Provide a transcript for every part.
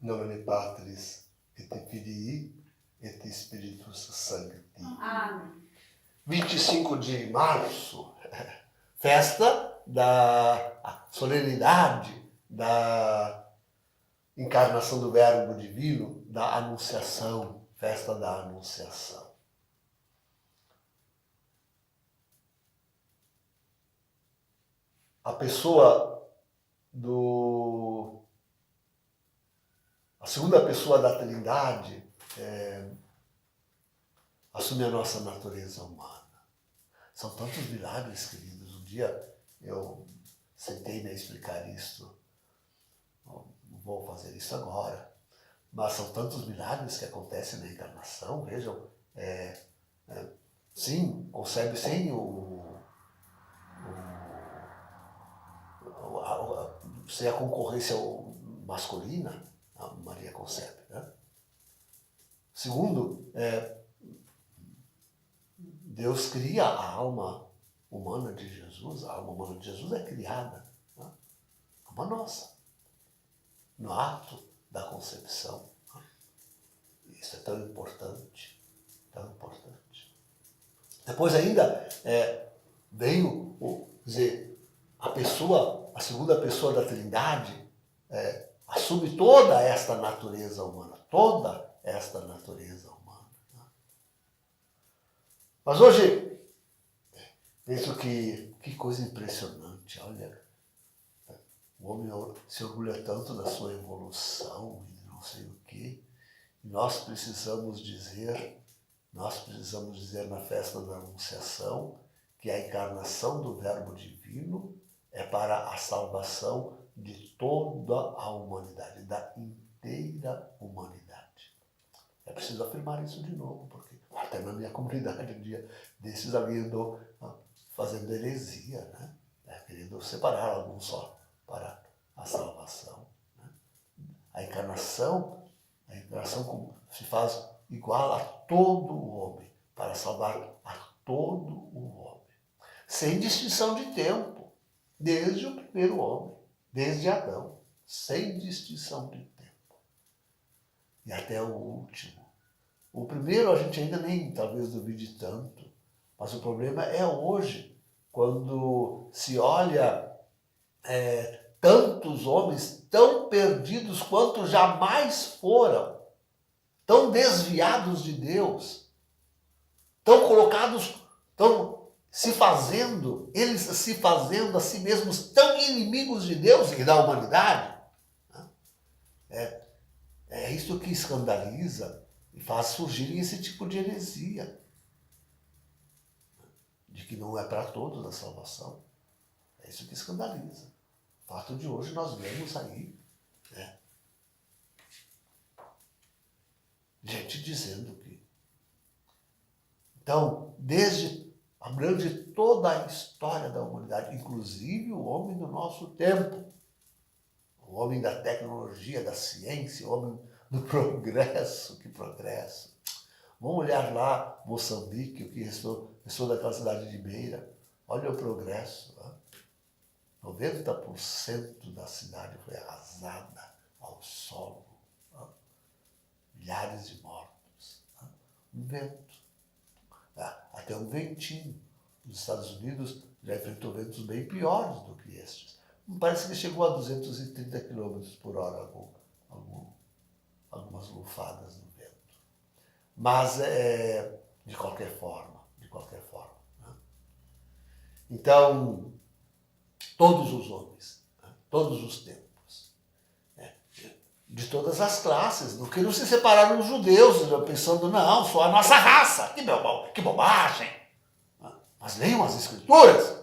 nomine Patris et Filii et Spiritus Sancti. Amém. 25 de março, festa da solenidade da encarnação do Verbo Divino, da Anunciação, festa da Anunciação. A segunda pessoa da Trindade assume a nossa natureza humana. São tantos milagres, queridos. Um dia eu sentei a explicar isso. Não vou fazer isso agora. Mas são tantos milagres que acontecem na encarnação. Vejam, sim, concebe sem sem a concorrência masculina, a Maria concebe. Né? Segundo, Deus cria a alma humana de Jesus. A alma humana de Jesus é criada, né? Como a nossa, no ato da concepção. Né? Isso é tão importante, tão importante. Depois ainda vem a segunda pessoa da Trindade assume toda esta natureza humana, toda esta natureza humana. Né? Mas hoje, penso que coisa impressionante, olha, o homem se orgulha tanto da sua evolução e não sei o quê, e nós precisamos dizer na festa da Anunciação que a encarnação do Verbo Divino é para a salvação de toda a humanidade, da inteira humanidade. É preciso afirmar isso de novo, porque até na minha comunidade um dia desses alguém andou fazendo heresia, né? Querendo separar alguns só para a salvação. Né? A encarnação se faz igual a todo o homem, para salvar a todo o homem, sem distinção de tempo. Desde o primeiro homem, desde Adão, sem distinção de tempo. E até o último. O primeiro a gente ainda nem talvez duvide tanto, mas o problema é hoje, quando se olha tantos homens tão perdidos quanto jamais foram, tão desviados de Deus, tão colocados, eles se fazendo a si mesmos tão inimigos de Deus e da humanidade. É isso que escandaliza e faz surgir esse tipo de heresia. De que não é para todos a salvação. É isso que escandaliza. O fato de hoje nós vemos aí, né, gente dizendo que... Então, abrange toda a história da humanidade, inclusive o homem do nosso tempo, o homem da tecnologia, da ciência, o homem do progresso, que progresso. Vamos olhar lá Moçambique, o que restou daquela cidade de Beira. Olha o progresso. Né? 90% da cidade foi arrasada ao solo. Né? Milhares de mortos. Né? Um vento. Até um ventinho. Os Estados Unidos já enfrentou ventos bem piores do que estes. Parece que chegou a 230 km por hora algumas lufadas no vento. Mas, de qualquer forma. Né? Então, todos os homens, né? Todos os tempos, né? De todas as classes, do que não se separaram os judeus, pensando, não, só a nossa raça, que bobagem. Mas leiam as Escrituras,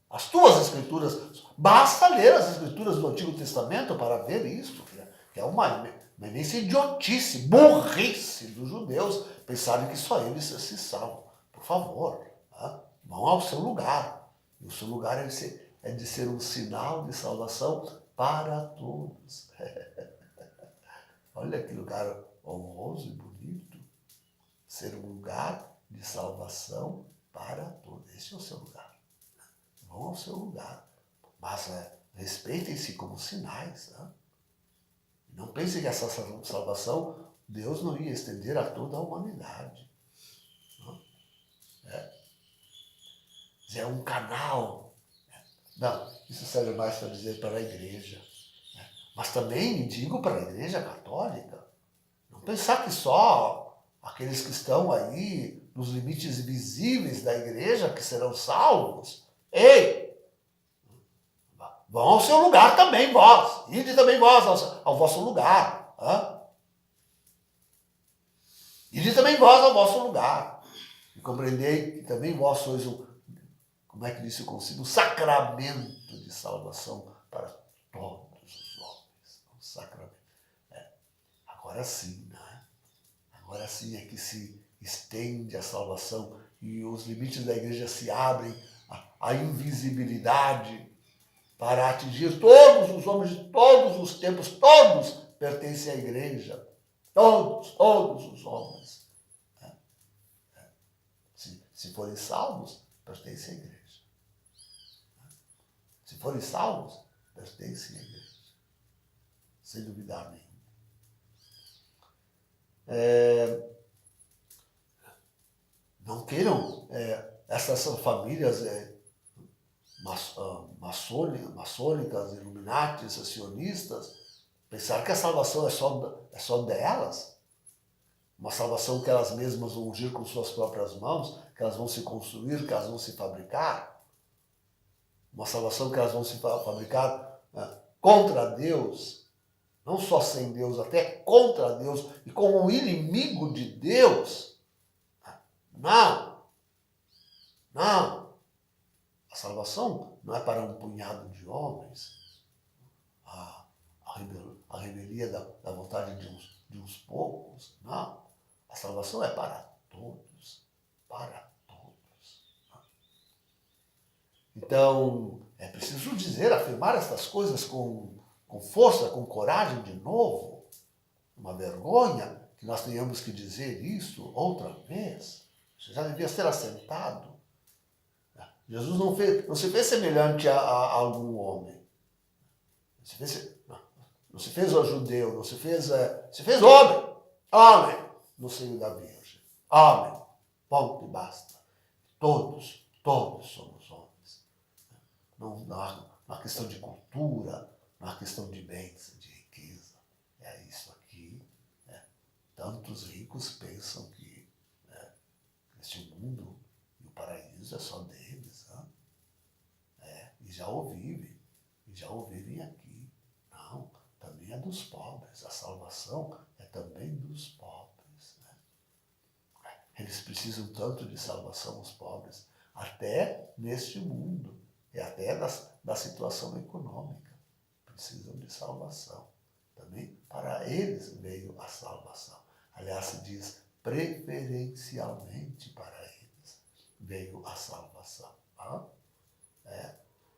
as tuas Escrituras, basta ler as Escrituras do Antigo Testamento para ver isso, que é uma imensa idiotice, burrice dos judeus, pensarem que só eles se salvam. Por favor, né? Vão ao seu lugar, e o seu lugar é de ser um sinal de salvação para todos. Olha que lugar honroso e bonito, ser um lugar de salvação para todos. Esse é o seu lugar. Vão ao seu lugar. Mas respeitem-se como sinais. Né? Não Não pense que essa salvação Deus não ia estender a toda a humanidade. Não? É um canal. Não, isso serve mais para dizer para a igreja. Mas também digo para a igreja católica. Não pensar que só aqueles que estão aí nos limites visíveis da igreja que serão salvos. Ei! Vão ao seu lugar também, vós. Ide também vós ao vosso lugar. Ide também vós ao vosso lugar. E compreendei que também vós sois como é que disse o concílio? Um sacramento de salvação para todos os homens. Um sacramento. Agora sim, né? Agora sim é que se estende a salvação e os limites da igreja se abrem à invisibilidade para atingir todos os homens de todos os tempos. Todos pertencem à igreja. Todos os homens. Se forem salvos, pertencem à igreja. Se forem salvos, pertencem à igreja. Sem duvidar nenhum. Não queiram essas famílias maçônicas, iluminatis, sionistas, pensar que a salvação é só delas. Uma salvação que elas mesmas vão ungir com suas próprias mãos, que elas vão se construir, que elas vão se fabricar. Uma salvação que elas vão se fabricar contra Deus, não só sem Deus, até contra Deus e como um inimigo de Deus. Não. A salvação não é para um punhado de homens. A revelia da vontade de uns poucos. Não. A salvação é para todos. Para todos. Então, é preciso afirmar estas coisas com força, com coragem de novo. Uma vergonha que nós tenhamos que dizer isso outra vez. Você já devia ser assentado. Jesus não se fez semelhante a algum homem. Não se fez o judeu, não se fez... se fez homem. Homem no seio da Virgem. Homem. Ponto e basta. Todos somos homens. Não há questão de cultura, não há questão de bens, de riqueza. É isso aqui. Tantos ricos pensam que este mundo e o paraíso é só deles. E já o vivem aqui. Não, também é dos pobres. A salvação é também dos pobres. Eles precisam tanto de salvação, os pobres, até neste mundo, e até da situação econômica. Precisam de salvação. Também para eles veio a salvação. Aliás, se diz preferencialmente para eles veio a salvação.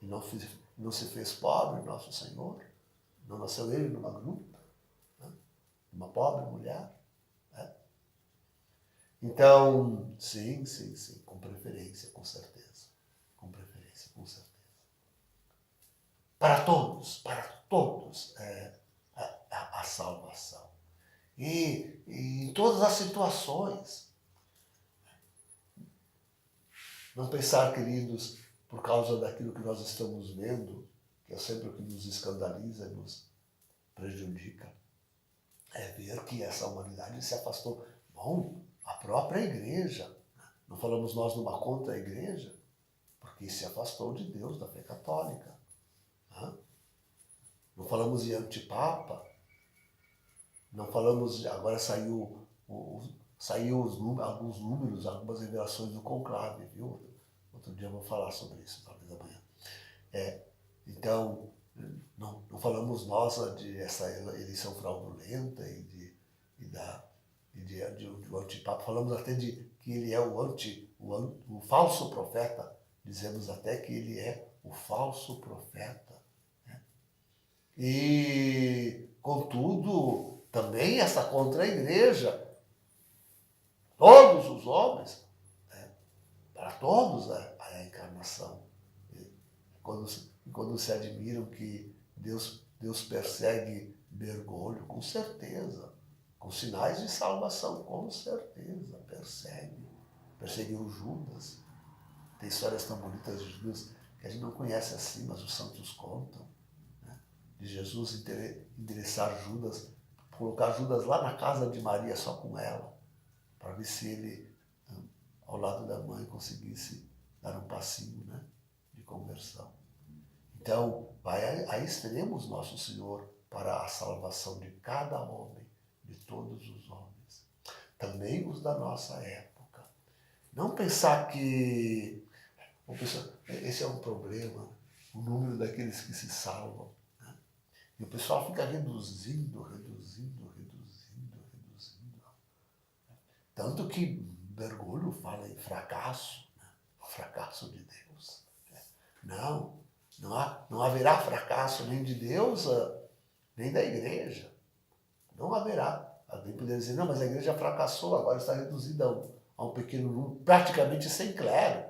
E não se fez pobre nosso Senhor. Não nasceu ele numa gruta, uma pobre mulher. Então, sim, com preferência, com certeza. Com preferência, com certeza. Para todos a salvação. E em todas as situações. Não pensar, queridos, por causa daquilo que nós estamos vendo, que é sempre o que nos escandaliza e nos prejudica, é ver que essa humanidade se afastou. Bom, a própria igreja, não falamos nós numa contra-igreja, porque se afastou de Deus, da fé católica. Não falamos em antipapa, não falamos, agora saiu alguns números, algumas revelações do conclave, viu? Outro dia eu vou falar sobre isso, talvez amanhã. Então, não falamos nós de essa eleição fraudulenta do antipapa, falamos até de que ele é o falso profeta, dizemos até que ele é o falso profeta. E, contudo, também essa contra-igreja, todos os homens, para todos a encarnação. Quando se admiram que Deus persegue mergulho, com certeza. Com sinais de salvação, com certeza. Perseguiu Judas. Tem histórias tão bonitas de Judas que a gente não conhece assim, mas os santos contam. Né? De Jesus endereçar Judas, colocar Judas lá na casa de Maria só com ela, para ver se ele, ao lado da mãe, conseguisse dar um passinho, né, de conversão. Então, vai a extremos nosso Senhor para a salvação de cada homem, de todos os homens. Também os da nossa época. Não pensar que... Esse é um problema, o número daqueles que se salvam. Né? E o pessoal fica reduzindo. Tanto que Bergoglio fala em fracasso, né? O fracasso de Deus. Não haverá fracasso nem de Deus, nem da igreja. Não haverá. Alguém poderia dizer, não, mas a igreja fracassou, agora está reduzida a um pequeno número, praticamente sem clero,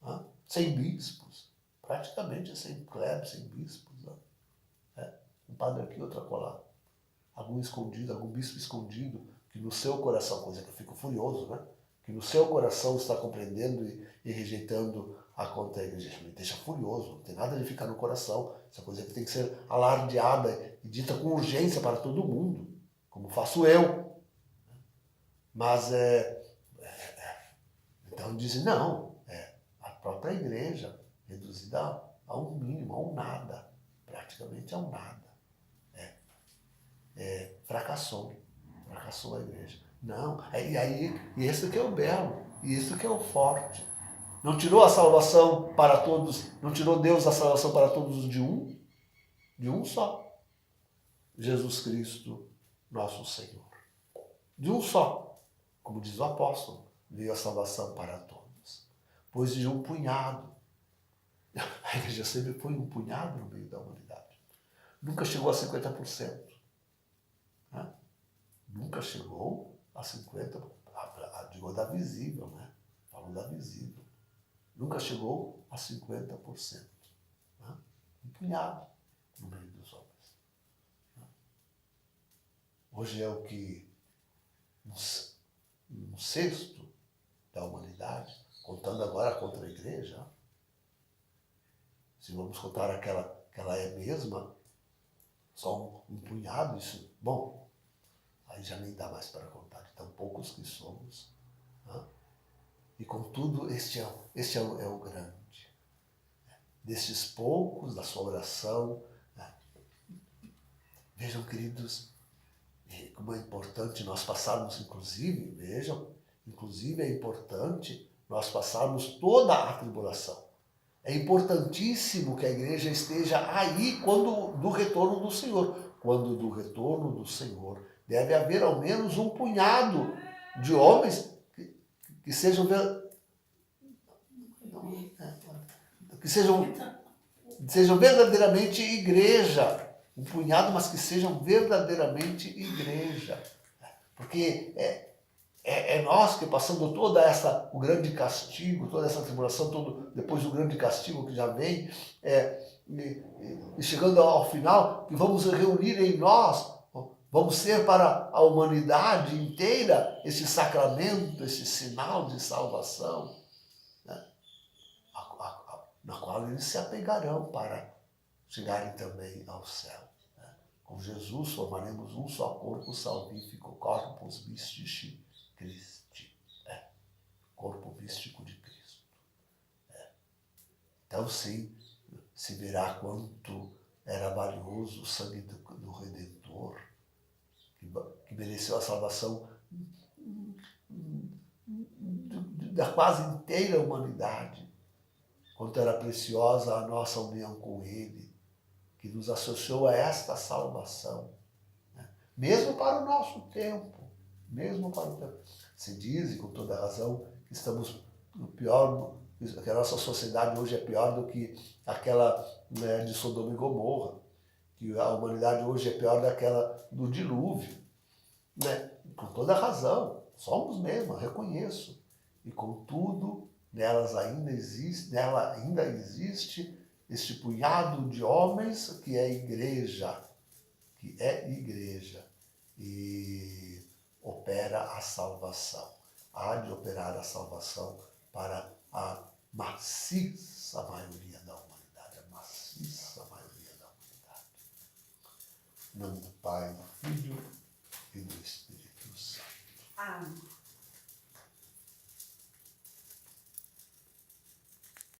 né? Sem bispos. Praticamente sem clero, sem bispos. Né? Um padre aqui, outro acolá. Algum escondido, algum bispo escondido, que no seu coração, coisa que eu fico furioso, né? Que no seu coração está compreendendo e rejeitando a conta da igreja. Me deixa furioso, não tem nada de ficar no coração. Essa coisa que tem que ser alardeada e dita com urgência para todo mundo, como faço eu. Mas, então dizem, não, a própria igreja reduzida a um mínimo, a um nada, praticamente a um nada. Fracassou a igreja. Não, e esse que é o belo, e isso que é o forte. Não tirou a salvação para todos, não tirou Deus a salvação para todos de um só. Jesus Cristo, nosso Senhor. De um só. Como diz o apóstolo, veio a salvação para todos. Pois de um punhado. A igreja sempre foi um punhado no meio da humanidade. Nunca chegou a 50%. Né? Nunca chegou a 50%. Digo da visível, né? Falo da visível. Nunca chegou a 50%. Né? Um punhado no meio dos homens. Né? Hoje é o que um sexto da humanidade, contando agora contra a igreja. Se vamos contar aquela é mesma, só um punhado, isso, bom, aí já nem dá mais para contar, de tão poucos que somos. Né? E contudo, este é o grande. Destes poucos, da sua oração. Né? Vejam, queridos, como é importante nós passarmos, inclusive é importante nós passarmos toda a tribulação. É importantíssimo que a igreja esteja aí quando do retorno do Senhor. Quando do retorno do Senhor, deve haver ao menos um punhado de homens que sejam verdadeiramente igreja. Um punhado, mas que sejam verdadeiramente igreja. Porque é nós que passando o grande castigo, toda essa tribulação, depois do grande castigo que já vem, e chegando ao final, que vamos reunir em nós, vamos ser para a humanidade inteira esse sacramento, esse sinal de salvação, né? Na qual eles se apegarão para chegarem também ao céu. Né? Com Jesus formaremos um só corpo salvífico, corpus mystici Christi. Corpo místico de Cristo. Então, sim, se verá quanto era valioso o sangue do Redentor, que mereceu a salvação da quase inteira humanidade, quanto era preciosa a nossa união com Ele, que nos associou a esta salvação, né? Mesmo para o nosso tempo, Se diz, e com toda razão, que estamos no pior, que a nossa sociedade hoje é pior do que aquela, né, de Sodoma e Gomorra, que a humanidade hoje é pior daquela do dilúvio, né? Com toda razão, somos mesmo, reconheço. E contudo, nela ainda existe este punhado de homens que é a igreja, que é igreja e opera a salvação. Há de operar a salvação para a maciça maioria da humanidade, a maciça maioria da humanidade. Em nome do Pai, do Filho e do Espírito Santo. Amém.